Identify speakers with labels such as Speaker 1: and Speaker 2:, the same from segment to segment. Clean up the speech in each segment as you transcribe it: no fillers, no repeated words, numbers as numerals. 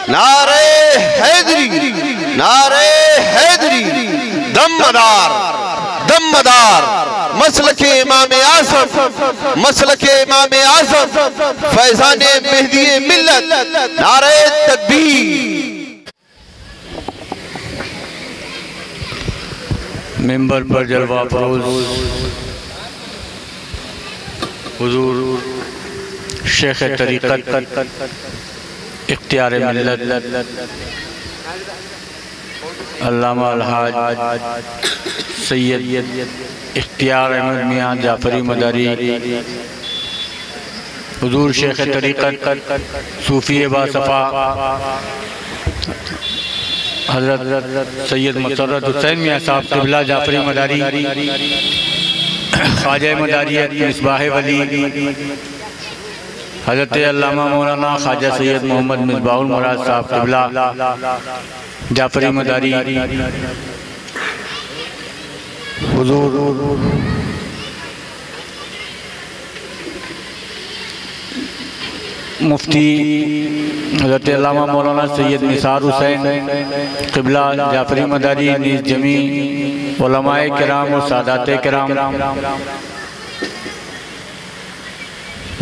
Speaker 1: नारे हैदरी, नारे हैदरी, दमदार दमदार, मसलके इमाम आज़म, मसलके इमाम आज़म, फैज़ाने मेहदी मिल्लत, नारे तकबीर।
Speaker 2: मिंबर पर जलवा फरोज हुजूर शेख तरीक़त इख्तियार मिल्लत अल्लामा अलहाज सैयद इख्तियार अहमद मियाँ जाफरी मदारी, हुजूर शेख तरीक़त सूफ़ी बासफ़ा हज़रत सैयद मुसर्रत हुसैन मियाँ साहब क़िबला जाफरी मदारी, ख्वाजा मदारियत मिसबाह वली हज़रत अल्लामा मौलाना ख्वाजा सैयद मोहम्मद मिसबाहुल मुराद साहब क़िबला जाफरी मदारी, हुजूर मुफ्ती हज़रत अल्लामा मौलाना सैयद निसार हुसैन क़िबला जाफरी मदारी, नीज़ जमी उलमाए किराम और सादाते किराम,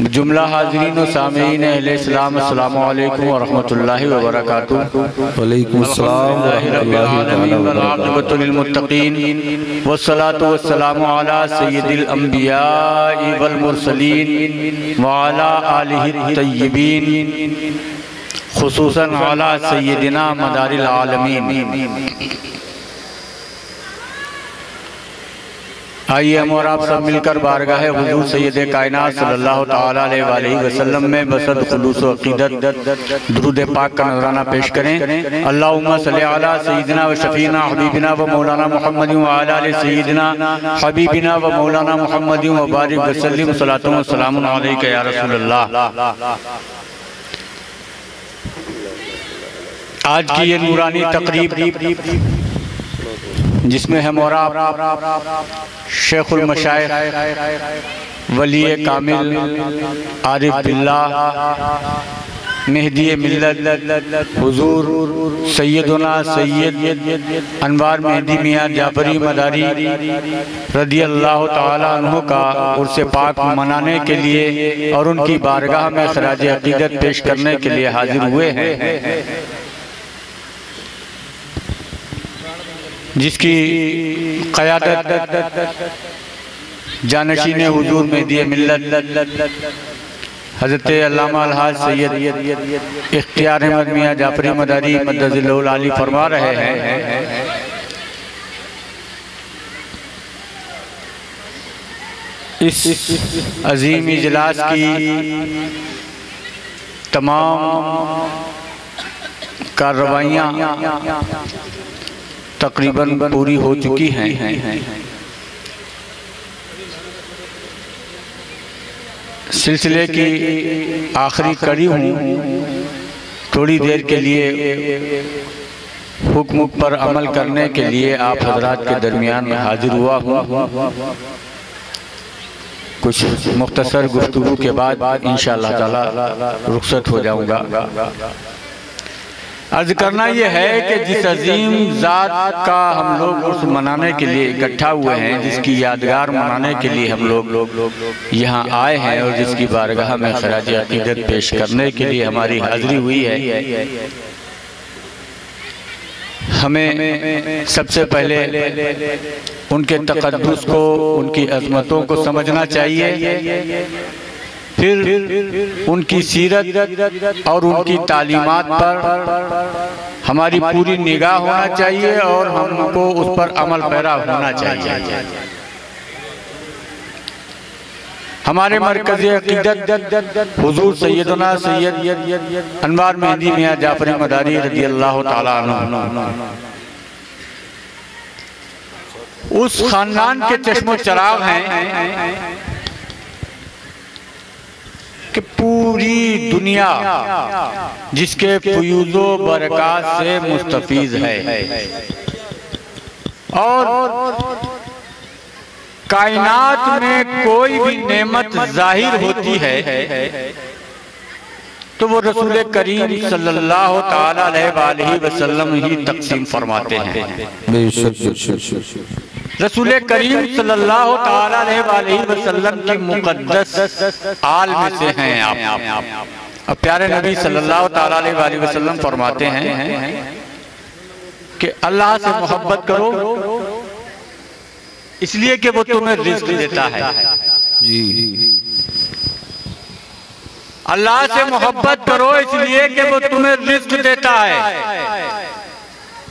Speaker 2: जुमला हाज़रीन और सामीईन अहले इस्लाम, अस्सलामु अलैकुम व रहमतुल्लाहि व बरकातुहू।
Speaker 3: वअलैकुम अस्सलाम व
Speaker 2: आक़िबतुल लिलमुत्तक़ीन वस्सलातु वस्सलामु अला सय्यिदिल अंबिया'i वल मुरसलीन व अला आलिहि तय्यिबीन, खुसूसन अला सय्यिदिना मदारिल आलमीन। आइए हम और आप सब मिलकर बारगाह हुजूर सैयद कायनात सल्लल्लाहु तआला अलैहि वसल्लम में बसद खुलूस व अक़ीदत दुरूद पाक का नजराना पेश करें। अल्लाहुम्मा सल्लि अला सय्यिदिना व शफीना हबीबिना व मौलाना मुहम्मदिन व अला आलि सय्यिदिना हबीबिना व मौलाना मुहम्मदिन व बारिक व सल्लिम सलातु व सलामुन अलैका या रसूलल्लाह। आज की ये नूरानी तकरीब जिसमें हम और आप शेखुल मशाइख वली कामिल आरिफ बिल्लाह मेहदी मिल्लत हुजूर सैयदना सैयद अनवार मेहदी मियाँ जाफरी मदारी रदियल्लाहु ताला अन्हु का उर्स पाक मनाने के लिए और उनकी बारगाह में खराज अक़ीदत पेश करने के लिए हाजिर हुए हैं, जिसकी क़यादत जानशीन हुजूर मेहदी मिल्लत हज़रत अल्लामा अलहाज सैयद इख्तियार अहमद मियाँ जाफरी मदारी मद्दज़िल्लहुल आली फरमा रहे हैं। इस अजीम इजलास की तमाम कार्रवाइयाँ तकरीबन पूरी हो चुकी हैं। सिलसिले की आखिरी कड़ी हूँ, थोड़ी देर के लिए हुक्म पर अमल करने के लिए आप हजरात के दरमियान में हाजिर हुआ हूँ। कुछ मुख्तसर गुफ्तगू के बाद इंशाअल्लाह ताला रुखसत हो जाऊँगा। अर्ज करना यह है कि जिस अजीम ज़ात का हम लोग उर्स मनाने के लिए इकट्ठा हुए हैं, जिसकी यादगार मनाने के लिए हम लोग यहाँ आए हैं और जिसकी बारगाह में खराज अक़ीदत पेश करने के लिए हमारी हाज़िरी हुई है, हमें सबसे पहले उनके तक़द्दुस को, उनकी अज़मतों को समझना चाहिए, फिर उनकी सीरत और उनकी तालीमात पर हमारी पूरी निगाह होना चाहिए और हमको उस पर अमल पैरा होना चाहिए। हमारे मरकज़ी अक़ीदत हुज़ूर सैयदना सैयद अनवार मेहदी मियाँ जाफरी मदारी रज़ियल्लाहु ताला अन्हु उस खानदान के चश्मो चराग हैं कि पूरी दुनिया जिसके फयूज़ो बरक़ात से मुस्तफ़ीज़ है और कायनात में कोई भी नेमत ज़ाहिर होती है तो वो रसूल करीम सल्लल्लाहु ताला अलैहि वसल्लम ही तकसीम फरमाते हैं। रसूल करीम सल्लल्लाहु ताला अलैहि वसल्लम की मुक़द्दस आल में से हैं आप। अब प्यारे नबी सल्लल्लाहु ताला अलैहि वसल्लम फरमाते हैं कि अल्लाह से मोहब्बत करो इसलिए कि वो तुम्हें रिज़्क़ देता है
Speaker 3: जी।
Speaker 2: अल्लाह से मोहब्बत करो इसलिए कि वो तुम्हें रिज़्क़ देता है।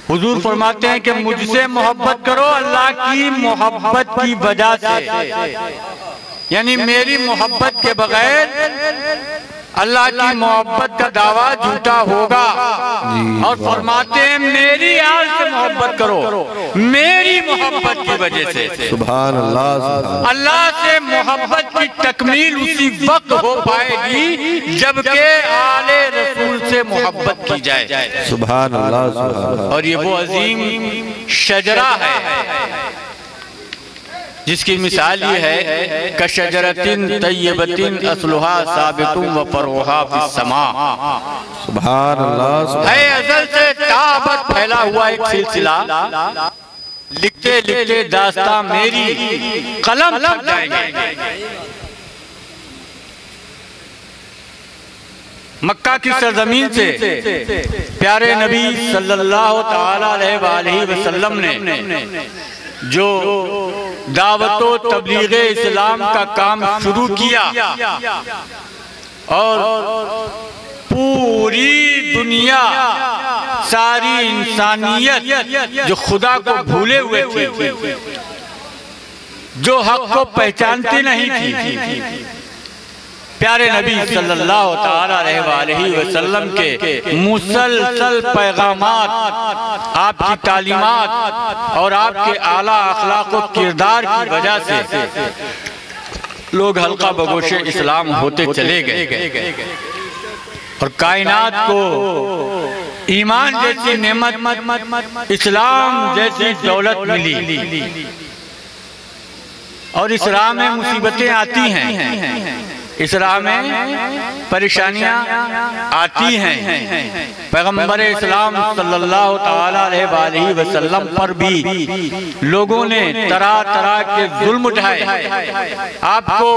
Speaker 2: हुजूर फरमाते हैं कि मुझसे मोहब्बत करो अल्लाह की मोहब्बत की वजह से, यानी मेरी मोहब्बत के बगैर अल्लाह की मोहब्बत का दावा झूठा होगा। और फरमाते हैं मेरी आल से मोहब्बत करो मेरी मोहब्बत की वजह से।
Speaker 3: सुभान अल्लाह।
Speaker 2: अल्लाह से मोहब्बत की तकमील उसी वक्त हो पाएगी जबकि आले रसूल से मोहब्बत की जाए।
Speaker 3: सुभान अल्लाह।
Speaker 2: और ये वो अजीम शजरा है जिसकी मिसाल ये है कशजरतिन तय्यबतिन अस्लुहा साबितुन व फरूहा फिस्समा।
Speaker 3: सुभान अल्लाह।
Speaker 2: है अज़ल से ताबत फैला हुआ एक सिलसिला, लिखते लिखते दास्तां मेरी कलम थक जाएंगे। मक्का की सरजमीन से प्यारे नबी सल्लल्लाहु ताला अलैहि वसल्लम ने जो दावतो तबलीग इस्लाम का काम शुरू किया और पूरी दुनिया सारी इंसानियत जो खुदा को भूले हुए थी, जो हक को पहचानती नहीं थी, प्यारे नबी सल्लल्लाहु ताला अलैहि वसल्लम के मुसलसल पैगामात, आपकी तालीमात और आपके आला अखलाक और किरदार की वजह से लोग हल्का बगोशे इस्लाम होते चले गए और कायनात को ईमान जैसी नेमत, इस्लाम जैसी दौलत मिली। और इस राह में मुसीबतें आती हैं, इस राह में परेशानियां आती हैं। पैगंबर इस्लाम सल्लल्लाहु ताला अलैहि वसल्लम पर भी लोगों ने तरह तरह के जुल्म उठाए, आपको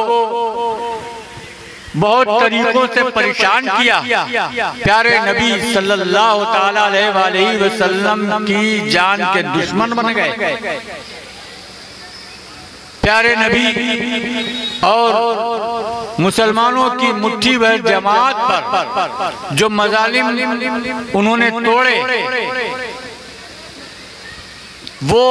Speaker 2: बहुत तरीकों से परेशान किया। प्यारे नबी सल्लल्लाहु ताला अलैहि वसल्लम की जान के दुश्मन बन गए। प्यारे नबी और मुसलमानों की मुट्ठी भर जमात पर जो मजालिम उन्होंने तोड़े, वो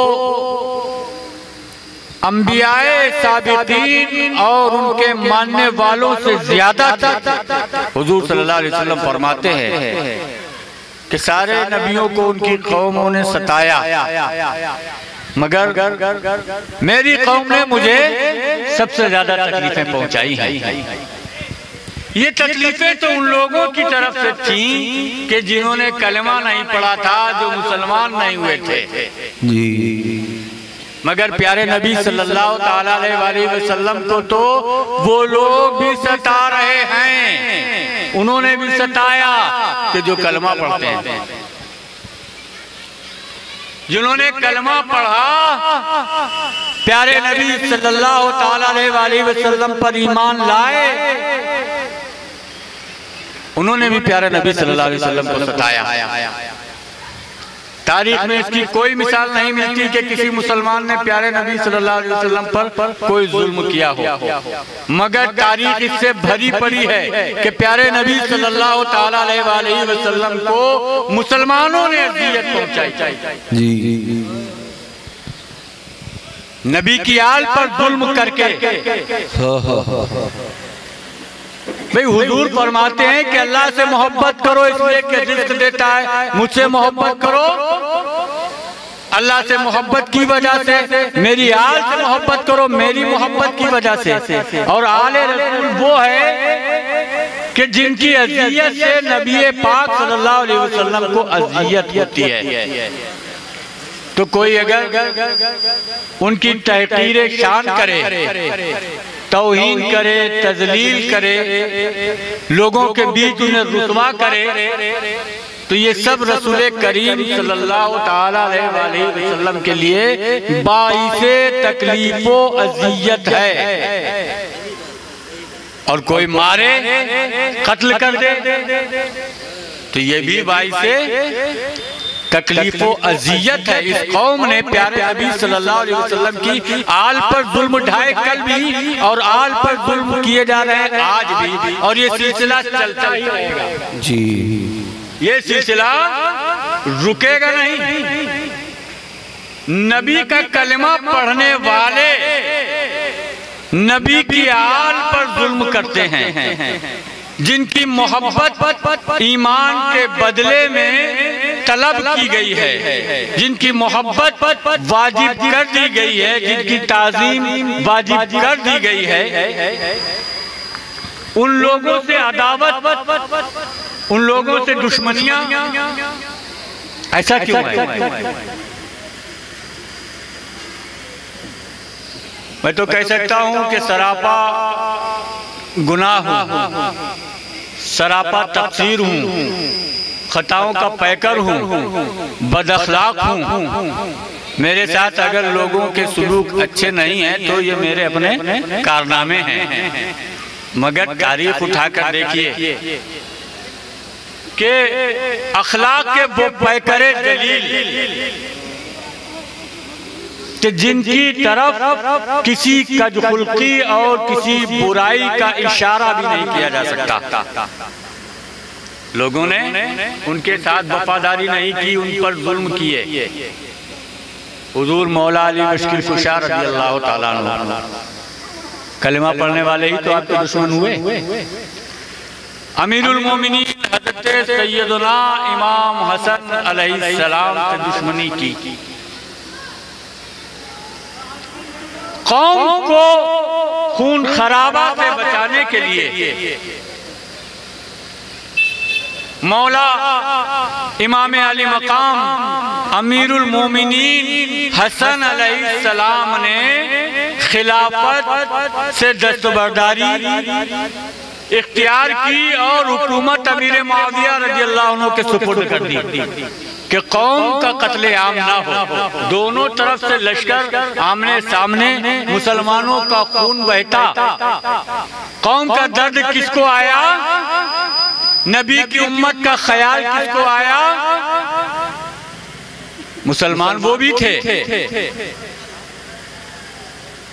Speaker 2: अंबियाए साबितीन और उनके मानने वालों से ज्यादा था। हुजूर सल्लल्लाहु अलैहि वसल्लम फरमाते हैं कि सारे नबियों को उनकी कौमों ने सताया, मगर मेरी कौम ने मुझे सबसे ज्यादा तकलीफें पहुंचाई हैं। ये तकलीफें तो उन लोगों की तरफ से थीं कि जिन्होंने कलमा नहीं पढ़ा था, जो मुसलमान नहीं हुए थे
Speaker 3: जी।
Speaker 2: मगर प्यारे नबी सल्लल्लाहु ताला अलैहि वसल्लम को तो वो लोग भी सता रहे हैं, उन्होंने भी सताया कि जो कलमा पढ़ते हैं, जिन्होंने कलमा पढ़ा, प्यारे नबी सल्लल्लाहु ताला अलैहि वसल्लम पर ईमान लाए, उन्होंने भी प्यारे नबी सल्लल्लाहु अलैहि वसल्लम को सताया। तारीख में इसकी कोई मिसाल नहीं मिलती कि किसी मुसलमान ने प्यारे नबी सल्लल्लाहु अलैहि वसल्लम पर कोई जुल्म किया हो, मगर तारीख इससे भरी पड़ी है कि प्यारे नबी सल्लल्लाहु ताला अलैहि वसल्लम को मुसलमानों ने अज़ियत पहुंचाई
Speaker 3: जी।
Speaker 2: नबी की आल पर जुल्म करके। भाई हुजूर फरमाते हैं कि अल्लाह से मोहब्बत करो इसलिए कि रिज़्क़ देता है, मुझसे मोहब्बत करो अल्लाह से मोहब्बत की वजह से, मेरी आल से मोहब्बत करो मेरी मोहब्बत की वजह से। और आले रसूल वो है कि जिनकी अज़ियत से नबी पाक सल्लल्लाहु अलैहि वसल्लम को अज़ियत होती है। तो कोई अगर उनकी तहक़ीर शान करे तौहीन करे, तजलील करे, लोगों के बीच उन्हें रुसवा करे, तो ये सब रसूल करीम सल्लल्लाहु ताला अलैहि वसल्लम के लिए बाइसे तकलीफ व अज़ियत है। और कोई मारे, कत्ल कर दे, तो ये भी बाइसे तकलीफ व अज़ियत है। इस कौम ने प्यारे नबी सल्लल्लाहु अलैहि वसल्लम की आल पर जुल्म ढाए कल भी, और आल पर जुल्म किए जा रहे हैं आज भी, और ये सिलसिला चलता ही रहेगा
Speaker 3: जी।
Speaker 2: ये सिलसिला रुकेगा नहीं। नबी का कलमा पढ़ने वाले नबी की आल पर जुल्म करते हैं, जिनकी मोहब्बत ईमान के बदले में तलब की गई है, जिनकी मोहब्बत वाजिब कर दी गई है, जिनकी ताज़ीम वाजिब कर दी गई है, उन लोगों से अदावत, उन लोगों से दुश्मनियां, ऐसा क्यों है? मैं तो कह सकता हूं कि सरापा गुनाह हूं, सरापा तकसीर हूं, खताओं का पैकर हूं, बदअखलाक हूं। मेरे साथ अगर लोगों के सुलूक अच्छे नहीं हैं तो ये मेरे अपने कारनामे हैं। मगर तारीख उठाकर देखिए कि अखलाक के वो पैकरे दलील कि जिनकी तरफ किसी कजखुल्की और किसी बुराई का इशारा भी नहीं किया जा सकता, लोगों ने उनके साथ वफादारी नहीं की, उन पर जुल्म किए। हुजूर मौला अली मुश्किल कुशा रज़ियल्लाहु ताला अन्हु, कलमा पढ़ने वाले ही तो आपके दुश्मन हुए। अमीरुल मोमिनीन हज़रत सैयदना इमाम हसन अलैहिस्सलाम से दुश्मनी की। कौम को खून खराबा से बचाने के लिए मौला इमाम अली मकाम अमीरुल मोमिनीन हसन अलैहिस्सलाम ने खिलाफत से दस्तबरदारी इख्तियार की और हुकूमत अमीर मुआविया रज़ियल्लाहु अन्हु के सुपुर्द कर दी कि कौम का कत्ले आम ना हो। दोनों तरफ से लश्कर आमने सामने, मुसलमानों का खून बहता। कौम का दर्द किसको आया? नबी की उम्मत का ख्याल किसको आया? मुसलमान वो भी थे,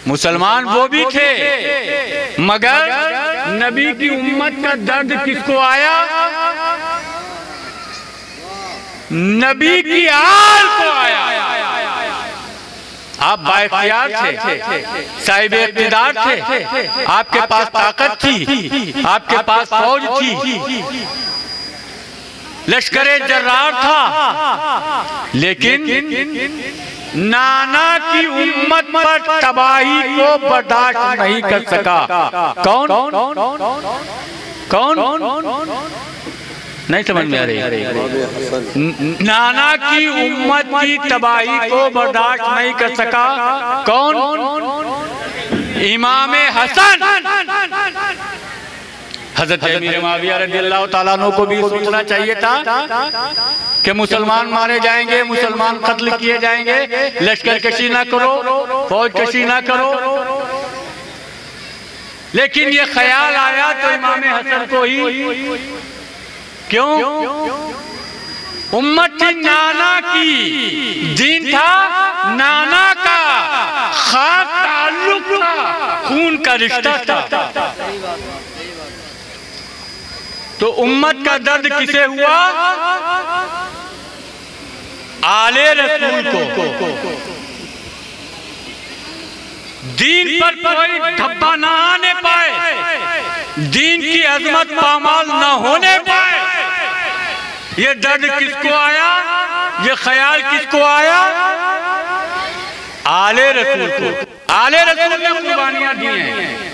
Speaker 2: मुसलमान वो भी थे, मगर नबी की उम्मत का दर्द किसको आया? नबी की आल को आया। आप बाइख्तियार थे, साहिब इक़्तिदार थे, आपके पास ताकत थी, आपके पास फौज थी, लश्करे जर्रार था, लेकिन नाना की उम्मत पर तबाही को बर्दाश्त नहीं कर सका। कौन कौन? नहीं समझ में आ रही। नाना की उम्मत की तबाही को बर्दाश्त नहीं कर सका। कौन? इमाम हसन। हज़रत अमीर मुआविया रज़ियल्लाहु ताला अन्हु को भी सोचना चाहिए था कि मुसलमान मारे जाएंगे, मुसलमान कत्ल किए जाएंगे, लश्कर कशी ना करो, फौज कशी ना करो। लेकिन ये ख्याल आया तो इमाम हसन को ही। क्यों? उम्मत थी नाना की, दीन था नाना का, खास ताल्लुक था, खून का रिश्ता था। तो उम्मत का दर्द किसे हुआ? आले रसूल को। दीन पर कोई धब्बा ना आने पाए, दीन की अजमत पामाल न होने पाए। ये दर्द किसको आया? ये ख्याल किसको आया? आले रसूल को। आले रसूल ने कुर्बानियां दी हैं,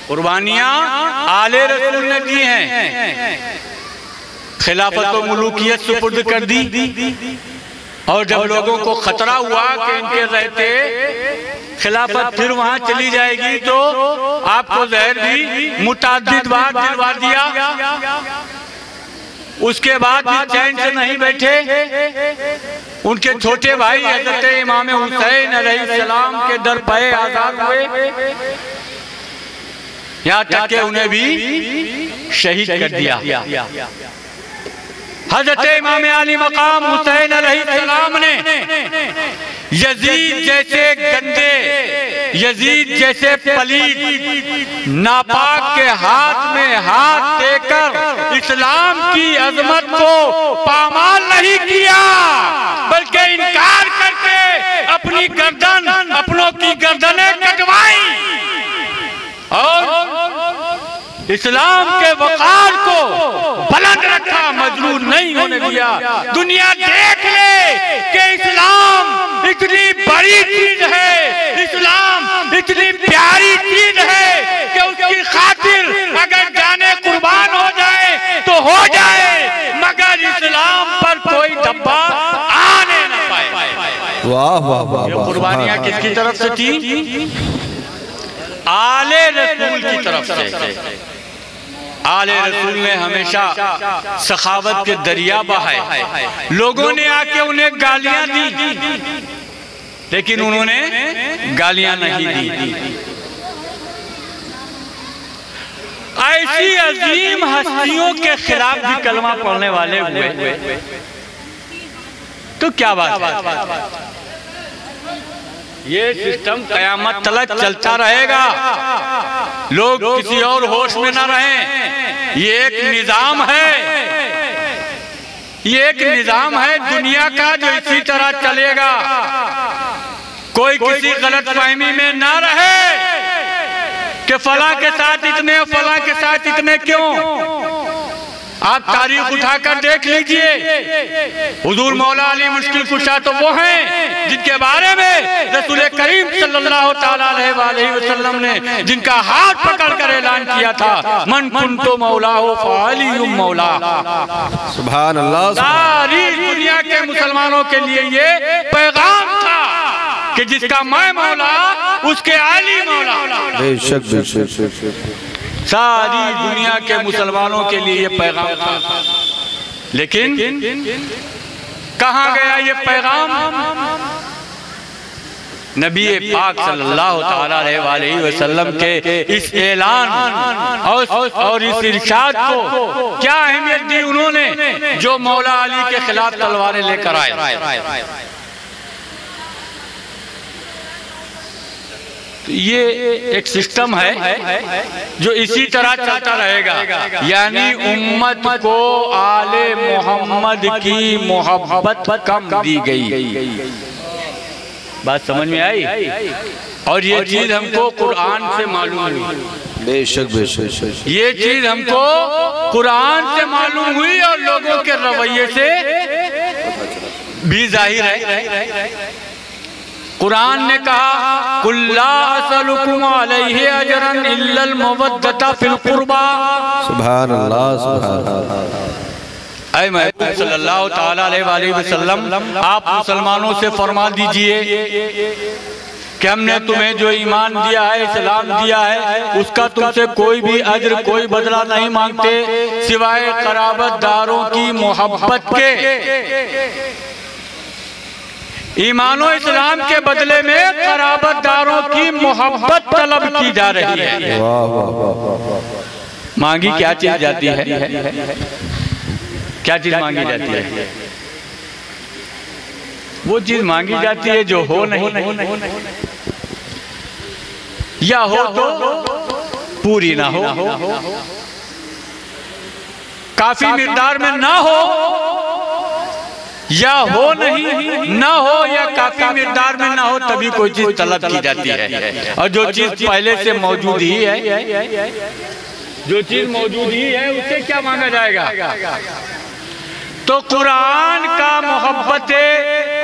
Speaker 2: कुर्बानियां आले रसूल ने दी हैं। खिलाफत व मुलूकियत सुपुर्द कर दी। और जब लोगों को खतरा हुआ कि इनके रहते खिलाफत फिर वहां चली जाएगी तो आपको जहर भी मुताद्दिद बार दिलवा दिया। उसके बाद भी चैन से नहीं बैठे। उनके छोटे भाई हज़रत इमाम हुसैन अलैहिस्सलाम के दर पे आजाद हुए, यहाँ तक कि उन्हें भी शहीद कर दिया। हज़रत इमाम अली मकाम हुसैन अलैहिस्सलाम ने यजीद जैसे गंदे, यजीद जैसे पलीद नापाक के हाथ में हाथ देकर इस्लाम की अजमत को पामाल नहीं किया, बल्कि इनकार करके अपनी गर्दन, अपनों की गर्दनें कटवाई और इस्लाम के वकार को बुलंद रखा, मजरूर नहीं होने दिया। दुनिया देख ले कि इस्लाम इतनी बड़ी चीज है, इस्लाम इतनी प्यारी चीज है कि उसकी खातिर अगर जाने कुर्बान हो जाए तो हो जाए, मगर इस्लाम पर कोई धब्बा आने न पाए।
Speaker 3: वाह वाह वाह।
Speaker 2: ये कुर्बानियां किसकी तरफ से थी? आले रसूल की तरफ से। आले रसूल ने हमेशा सखावत के दरिया बहाए। लोगों ने आके उन्हें गालियां दी, लेकिन उन्होंने गालियां नहीं दी। ऐसी अजीम हस्तियों के खिलाफ भी कलमा पढ़ने वाले हुए तो क्या बात है। ये सिस्टम कयामत तक चलता रहेगा। लोग किसी और होश में ना रहें। ये एक निजाम है, ये एक निजाम है दुनिया का जो इसी तरह चलेगा। कोई किसी गलतफहमी में ना रहे कि फलां के साथ इतने, फलां के साथ इतने क्यों। आप तारीख उठाकर देख लीजिए। हुजूर मौला अली मुश्किल कुशा तो वो हैं जिनके बारे में रसूल करीम सल्लल्लाहु तआला अलैहि वसल्लम ने जिनका हाथ पकड़कर ऐलान किया था, मन कुंतो मौला हो फालियुम मौला।
Speaker 3: सुभान अल्लाह।
Speaker 2: सारी दुनिया के मुसलमानों के लिए ये पैगाम था कि जिसका मैं मौला उसके अली मौला।
Speaker 3: बेशक बेशक।
Speaker 2: सारी दुनिया के मुसलमानों के लिए ये पैगाम था, लेकिन कहाँ गया ये पैगाम? नबी पाक सल्लल्लाहु तआला अलैहि वसल्लम के इस ऐलान और इस इरशाद को क्या अहमियत दी उन्होंने, जो मौला अली के खिलाफ तलवारें लेकर आए। ये एक सिस्टम है जो इसी तरह चलता रहेगा। यानी उम्मत को आले मोहम्मद की मोहब्बत कम दी गई। बात समझ में आई? और ये चीज हमको कुरान से मालूम हुई।
Speaker 3: बेशक बेशक।
Speaker 2: ये चीज हमको कुरान से मालूम हुई और लोगों के रवैये से भी जाहिर है। कुरान ने कहा कुल्ला असलुकुम अलैहि अजरन इल्लल मवद्दता फिल कुर्बा।
Speaker 3: सुभान अल्लाह सुभान अल्लाह।
Speaker 2: ऐ महबूब सल्लल्लाहु तआला अलैहि वसल्लम, आप मुसलमानों से फरमा दीजिए कि हमने तुम्हें जो ईमान दिया है, इस्लाम दिया है, उसका तुमसे कोई भी अज्र, कोई बदला नहीं मांगते सिवाय कराबतदारों की मोहब्बत के। ईमानो इस्लाम के बदले में कराबतदारों की मोहब्बत तलब की जा रही है। मांगी क्या चीज जाती है? क्या चीज मांगी जाती है? वो चीज मांगी जाती है जो हो नहीं, या हो तो पूरी ना हो, काफी मिकदार में ना हो, या हो नहीं ना हो, या काफी मिकदार में ना हो, तभी कोई चीज तलब की जाती है। और जो चीज पहले से मौजूद ही है, जो चीज मौजूद ही है, उससे क्या मांगा जाएगा? तो कुरान का मोहब्बत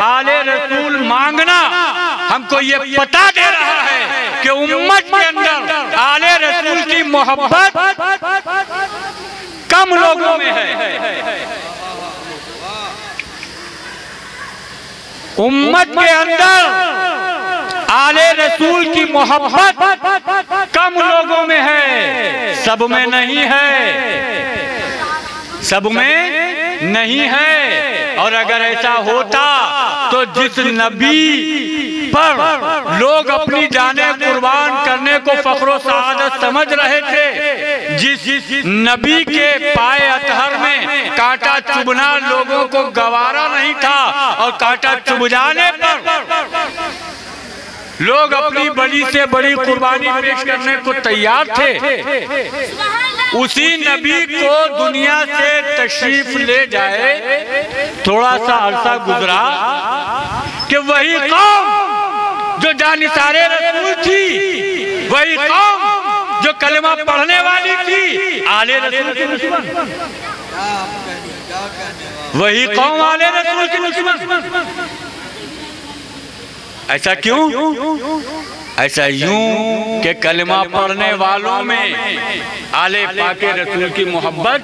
Speaker 2: आले रसूल मांगना हमको ये पता दे रहा है कि उम्मत के अंदर आले रसूल की मोहब्बत कम लोगों में है। उम्मत के अंदर आले रसूल की मोहब्बत कम लोगों में है, सब में नहीं है, सब में नहीं है। और अगर ऐसा होता तो जिस नबी पर लोग अपनी जानें कुर्बान करने को फख्र सआदत समझ रहे थे, जिस नबी के पाए अतहर में कांटा चुभना लोगों को गवारा नहीं था और कांटा चुभ जाने पर लोग अपनी बड़ी से बड़ी कुर्बानी पेश करने को तैयार थे, उसी नबी को दुनिया से तशरीफ ले जाए, थोड़ा सा अरसा गुजरा कि वही कौम जो जानिसारे रसूल थी, वही कौम जो कलमा पढ़ने वाली थी, आले रसूल के दुश्मन, वही कौम आले रसूल के दुश्मन। ऐसा क्यों? ऐसा यूं कि कलमा पढ़ने वालों में आले पाके रसूल की मोहब्बत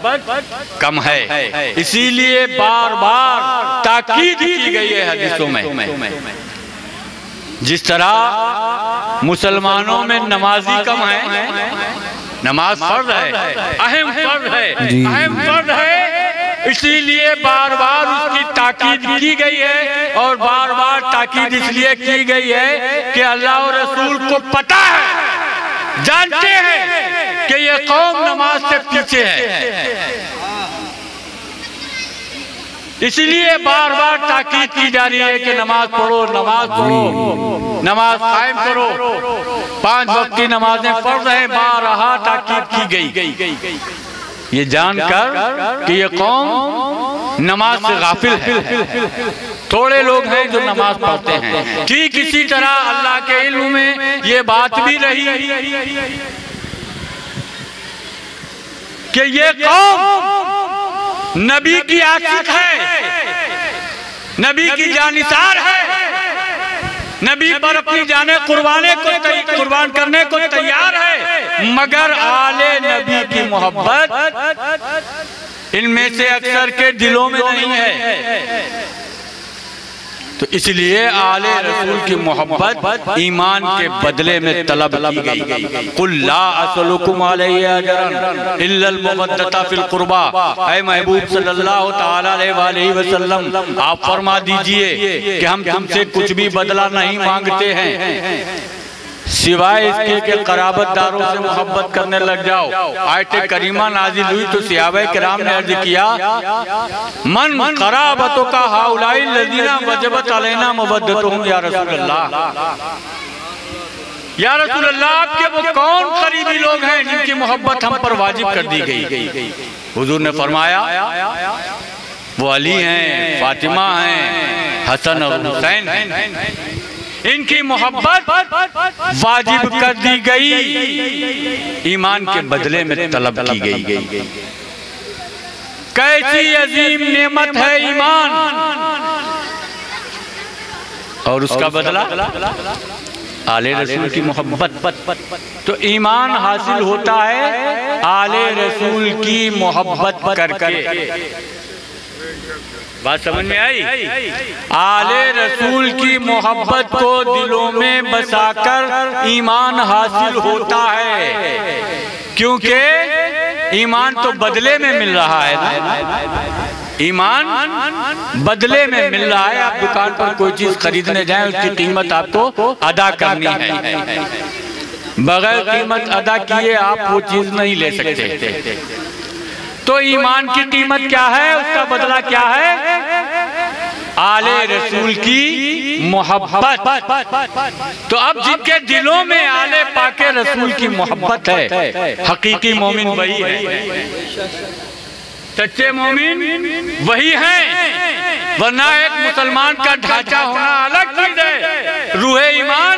Speaker 2: कम है, इसीलिए बार बार ताकीद की गई है हदीसों में। जिस तरह मुसलमानों में नमाजी कम है, नमाज फर्ज है, अहम फर्ज है, अहम फर्ज है, इसीलिए बार बार उसकी ताकीद की गई है। और बार बार ताकीद इसलिए की गई है कि अल्लाह और रसूल को पता है, जानते हैं कि ये कौम नमाज से पीछे है, इसलिए बार बार ताकीद की जा रही है कि नमाज पढ़ो, नमाज पढ़ो, नमाज कायम करो, 5 वक्त की नमाजें फर्ज हैं, बारहा ताकीद की गई, ये जानकर कि ये कौम नमाज से गाफिल है। थोड़े लोग हैं जो नमाज पढ़ते हैं। ठीक इसी तरह अल्लाह के इल्म में ये बात भी रही कि ये कौम नबी की आशिक है, नबी की जानिसार है, नबी पर अपनी जाने कुर्बान करने को तैयार है, मगर आले नबी की मोहब्बत इनमें से अक्सर के दिलों में नहीं है। तो इसलिए आले रसूल की मोहब्बत ईमान के बदले में तलब की गई। कुल ला असलुकुम अलैहि अजरन इल्लल मवद्दता फिल कुर्बा, ऐ महबूब सल्लल्लाहु ताला अलैहि वसल्लम आप फरमा दीजिए कि हम तुमसे कुछ भी बदला नहीं मांगते हैं सिवाय इसके कि कराबतदारों से मोहब्बत करने लग जाओ। आयत करीमा नाजिल हुई तो सहाबा किराम ने अर्ज किया, मन कराबतों का हाउलाई लदीना वजबत अलैना मवद्दतुहुम या रसूल अल्लाह, या रसूल अल्लाह आपके वो कौन करीबी लोग हैं जिनकी मोहब्बत हम पर वाजिब कर दी गई। हुजूर ने फरमाया वो अली हैं, फातिमा हैं, हसन और हुसैन हैं, इनकी मोहब्बत वाजिब कर दी गई, ईमान के बदले में तलब की गई। कैसी अजीम नेमत है ईमान, और उसका बदला आले रसूल की मोहब्बत। तो ईमान हासिल होता है आले रसूल की मोहब्बत करके। बात समझ में आई? आले रसूल की मोहब्बत को दिलों में बसाकर ईमान हासिल होता है, क्योंकि ईमान तो बदले में मिल रहा है ना, ईमान बदले में मिल रहा है। आप दुकान पर कोई चीज खरीदने जाएं, उसकी कीमत आपको अदा करनी है, बगैर कीमत अदा किए आप वो चीज नहीं ले सकते। तो ईमान की कीमत क्या है, उसका बदला क्या है? आले रसूल की मोहब्बत। तो अब जिनके दिलों में आले पाके रसूल की मोहब्बत है, हकीकी मोमिन वही है, सच्चे मोमिन वही हैं। वरना एक मुसलमान का ढांचा होना अलग चीज है, रूहे ईमान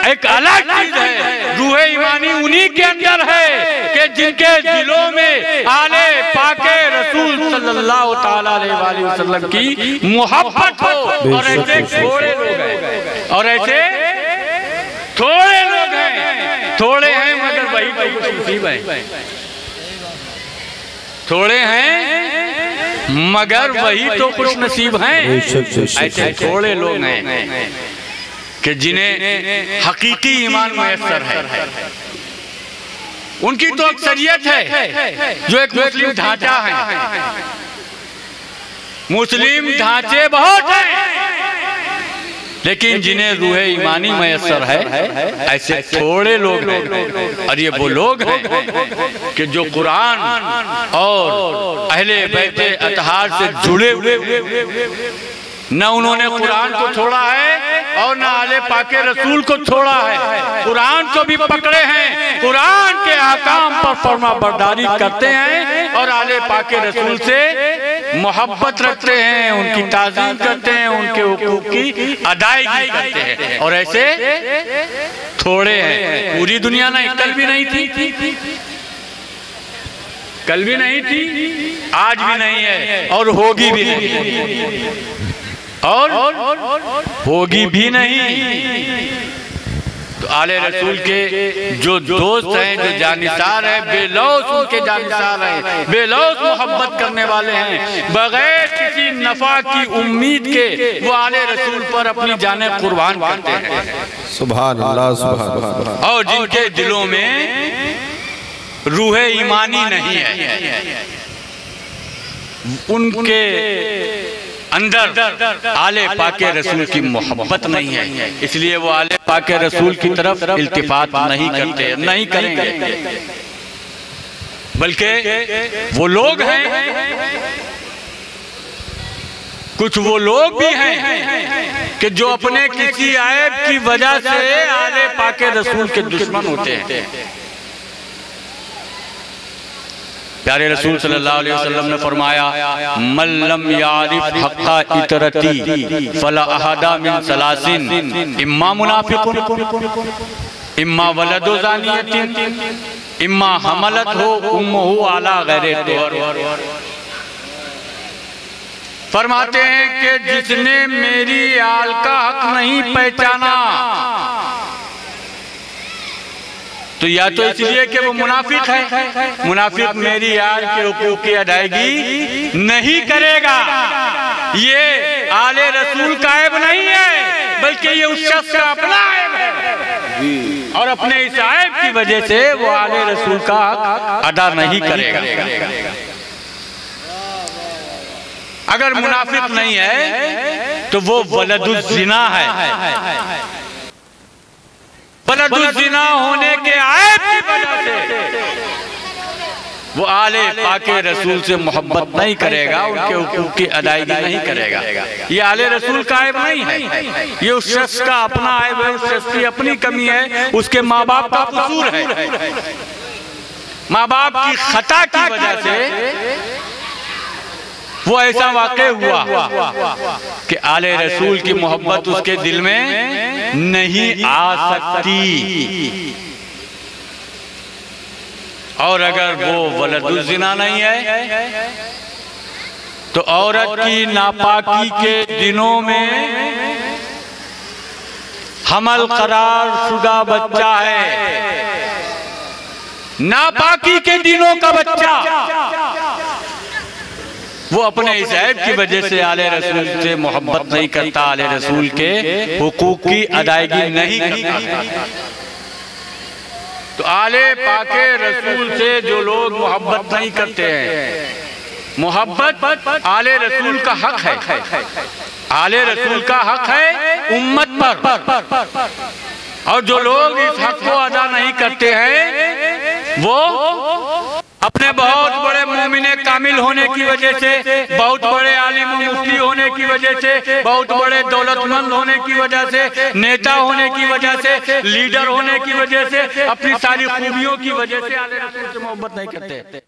Speaker 2: एक अलग चीज है। रूहे ईमानी उन्हीं के अंदर है कि जिनके दिलों में आले पाके रसूल सल्लल्लाहु ताला अलैहि वसल्लम की मोहब्बत हो। और ऐसे थोड़े लोग हैं, और ऐसे थोड़े लोग हैं, थोड़े हैं मगर वही नसीब है, थोड़े हैं मगर वही तो खुश नसीब हैं। ऐसे थोड़े लोग हैं कि जिन्हें हकीकी ईमान मुयस्सर है, उनकी तो अक्सरियत है जो एक मुस्लिम ढांचा है। मुस्लिम ढांचे बहुत हैं, लेकिन जिन्हें रूह ईमानी मैसर है ऐसे थोड़े लोग हैं। और ये वो लोग हैं कि जो कुरान और अहले बैते अतहार से जुड़े हुए, न उन्होंने कुरान को छोड़ा है और न आले पाके रसूल को छोड़ा है। कुरान को भी पकड़े हैं, कुरान के अहकाम पर फर्मा बरदारी करते हैं और आले पाके रसूल से मोहब्बत रखते हैं, उनकी ताज़ीम करते हैं, उनके हुकूक की अदायगी करते हैं। और ऐसे थोड़े हैं, पूरी दुनिया नहीं, कल भी नहीं थी, कल भी नहीं थी, आज भी नहीं है और होगी भी नहीं, और होगी भी नहीं। तो आले रसूल के जो दोस्त हैं, जो जानिसार हैं, बेलौस उनके जानिसार हैं, बेलौस मोहब्बत करने वाले हैं, बगैर किसी नफा की उम्मीद के वो आले रसूल पर अपनी जाने कुर्बान करते हैं।
Speaker 3: सुभान अल्लाह, सुभान अल्लाह।
Speaker 2: और जिनके दिलों में रूह ईमानी नहीं है, उनके अंदर आले पाके रसूल की मोहब्बत नहीं है, इसलिए वो आले पाके रसूल की तरफ इल्तिफात नहीं करते, नहीं करेंगे। बल्कि वो लोग हैं, कुछ वो लोग भी हैं कि जो अपने किसी ऐब की वजह से आले पाके रसूल के दुश्मन होते हैं। प्यारे रसूल सल्लल्लाहु अलैहि वसल्लम ने फरमाया, मल्लम यारिफ हक्का इतरती फला अहदा मिन सलासिन, इम्मा मुनाफिकुन, इम्मा वलदु ज़ानियतिन, इम्मा हमलत हो उम्मुहु अला गैरि तोर। फरमाते हैं कि जिसने मेरी आल का हक नहीं पहचाना, तो या तो इसलिए कि वो मुनाफिक है, मुनाफिक मेरी यार के हुकूक की अदायगी नहीं करेगा। ये आले रसूल का ऐब नहीं है, बल्कि ये उस शख्स का अपना ऐब है, और अपने इस ऐब की वजह से वो आले रसूल का हक अदा नहीं करेगा। अगर मुनाफिक नहीं है तो वो वलदुज़ ज़िना है, वलदुज़्ज़िना होने के ऐब की वजह से वो आले पाके रसूल से मोहब्बत नहीं करेगा, उनके हुकूक की अदायगी नहीं करेगा। ये आले रसूल का ऐब नहीं है, ये उस शख्स का अपना ऐब है, उस शख्स की अपनी कमी है, उसके माँ बाप का कसूर है। माँ बाप की खता की वजह से वो ऐसा वाक़या हुआ कि आले रसूल की मोहब्बत उसके दिल में नहीं आ सकती। और अगर वो वलदुज़ ज़िना नहीं है तो औरत की नापाकी के दिनों में हमल करार शुदा बच्चा है, नापाकी के दिनों का बच्चा, वो अपने इस ऐब की वजह से आले रसूल से मोहब्बत नहीं करता, आले रसूल के हुकूक की अदायगी नहीं करता। तो आले पाके रसूल से जो लोग मोहब्बत नहीं करते हैं, मोहब्बत आले रसूल का हक है, आले रसूल का हक है उम्मत पर, और जो लोग इस हक को अदा नहीं करते हैं वो अपने बहुत बड़े मोमिने कामिल होने की वजह से, बहुत बड़े आलिम मुफ्ती होने की वजह से, बहुत बड़े दौलतमंद होने की वजह से, नेता होने की वजह से, लीडर होने की वजह से, अपनी सारी खूबियों की वजह से आले रसूल से मोहब्बत नहीं करते।